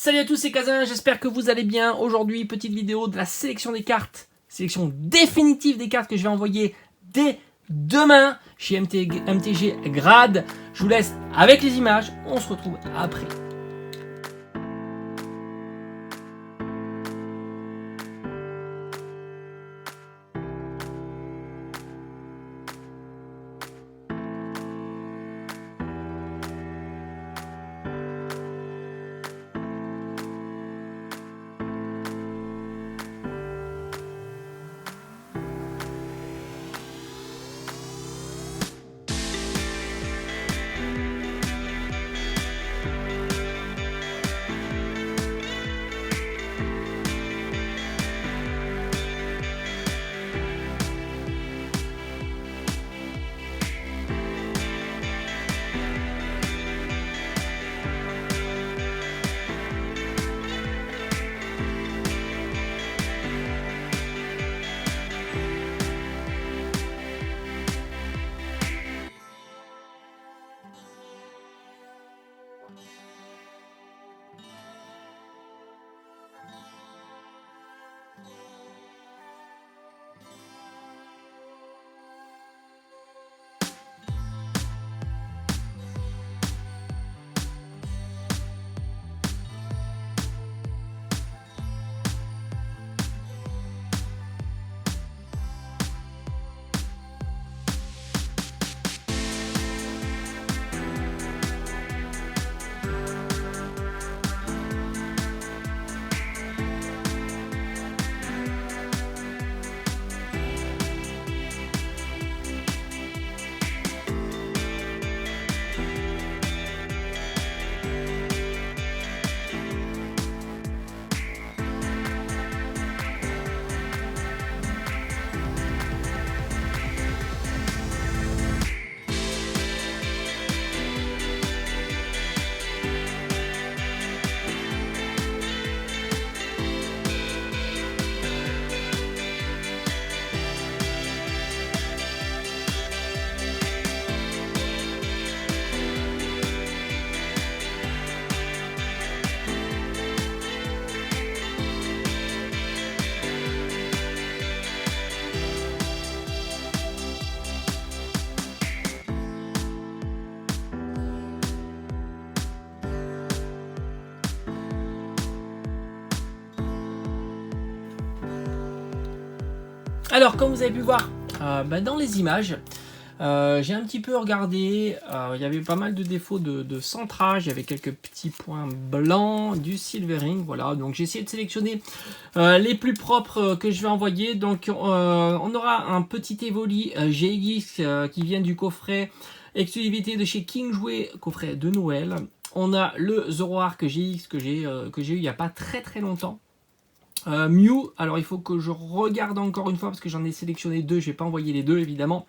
Salut à tous, c'est Kazin, j'espère que vous allez bien. Aujourd'hui, petite vidéo de la sélection des cartes, sélection définitive des cartes que je vais envoyer dès demain chez MTG Grad. Je vous laisse avec les images, on se retrouve après. Alors, comme vous avez pu voir dans les images, j'ai un petit peu regardé, il y avait pas mal de défauts de centrage, il y avait quelques petits points blancs, du silvering, voilà, donc j'ai essayé de sélectionner les plus propres que je vais envoyer. Donc on aura un petit Evoli GX qui vient du coffret exclusivité de chez King Jouet, coffret de Noël. On a le Zoroark GX que j'ai eu il n'y a pas très longtemps. Mew, alors il faut que je regarde encore une fois parce que j'en ai sélectionné deux, je vais pas envoyer les deux évidemment.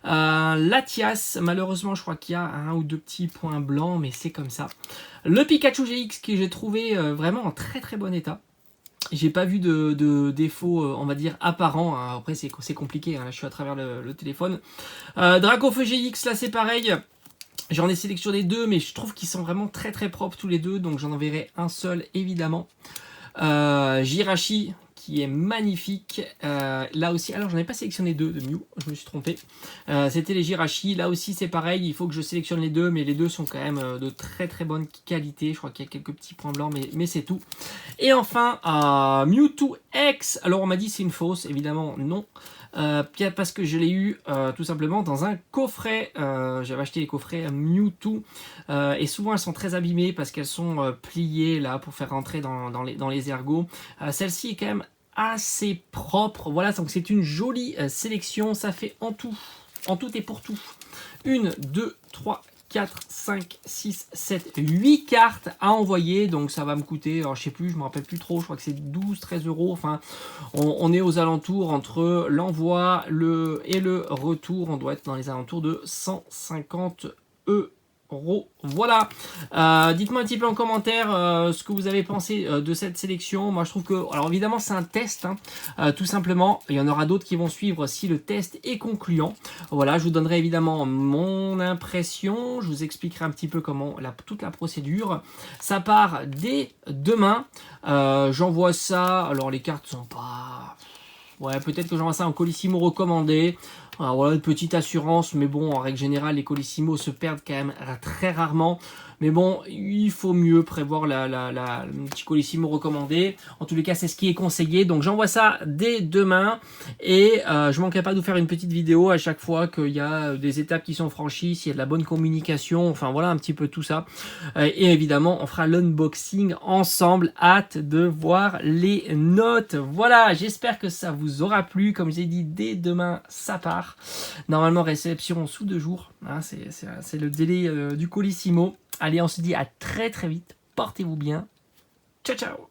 Latias, malheureusement je crois qu'il y a un ou deux petits points blancs, mais c'est comme ça. Le Pikachu GX que j'ai trouvé vraiment en très bon état. J'ai pas vu de défaut, on va dire, apparent. Hein. Après c'est compliqué, hein. Là je suis à travers le téléphone. Dracofeu GX, là c'est pareil. J'en ai sélectionné deux, mais je trouve qu'ils sont vraiment très propres tous les deux, donc j'en enverrai un seul évidemment. Jirachi qui est magnifique, là aussi, alors j'en ai pas sélectionné deux de Mew, je me suis trompé, c'était les Jirachi, là aussi c'est pareil, il faut que je sélectionne les deux, mais les deux sont quand même de très bonne qualité, je crois qu'il y a quelques petits points blancs, mais c'est tout. Et enfin, Mewtwo X, alors on m'a dit c'est une fausse, évidemment non. Parce que je l'ai eu tout simplement dans un coffret. J'avais acheté les coffrets Mewtwo et souvent elles sont très abîmées parce qu'elles sont pliées là pour faire rentrer dans les ergots. Celle-ci est quand même assez propre. Voilà, donc c'est une jolie sélection. Ça fait en tout et pour tout 1, 2, 3, 4, 5, 6, 7, 8 cartes à envoyer. Donc ça va me coûter, alors je sais plus, je me rappelle plus trop, je crois que c'est 12, 13 euros. Enfin, on est aux alentours entre l'envoi et le retour. On doit être dans les alentours de 150 €. Voilà. Dites-moi un petit peu en commentaire ce que vous avez pensé de cette sélection. Moi, je trouve que, alors évidemment, c'est un test, hein, tout simplement. Il y en aura d'autres qui vont suivre si le test est concluant. Voilà, je vous donnerai évidemment mon impression. Je vous expliquerai un petit peu comment toute la procédure. Ça part dès demain. J'envoie ça. Alors, les cartes sont pas... Ouais, peut-être que j'envoie ça en Colissimo recommandé. Alors voilà, une petite assurance, mais bon, en règle générale, les Colissimo se perdent quand même très rarement. Mais bon, il faut mieux prévoir le petit Colissimo recommandé. En tous les cas, c'est ce qui est conseillé. Donc j'envoie ça dès demain. Et je manquerai pas de vous faire une petite vidéo à chaque fois qu'il y a des étapes qui sont franchies, s'il y a de la bonne communication. Enfin voilà un petit peu tout ça. Et évidemment, on fera l'unboxing ensemble. Hâte de voir les notes. Voilà, j'espère que ça vous aura plu. Comme j'ai dit, dès demain, ça part. Normalement, réception sous 2 jours. Hein, c'est le délai du Colissimo. Allez, on se dit à très très vite. Portez-vous bien. Ciao, ciao.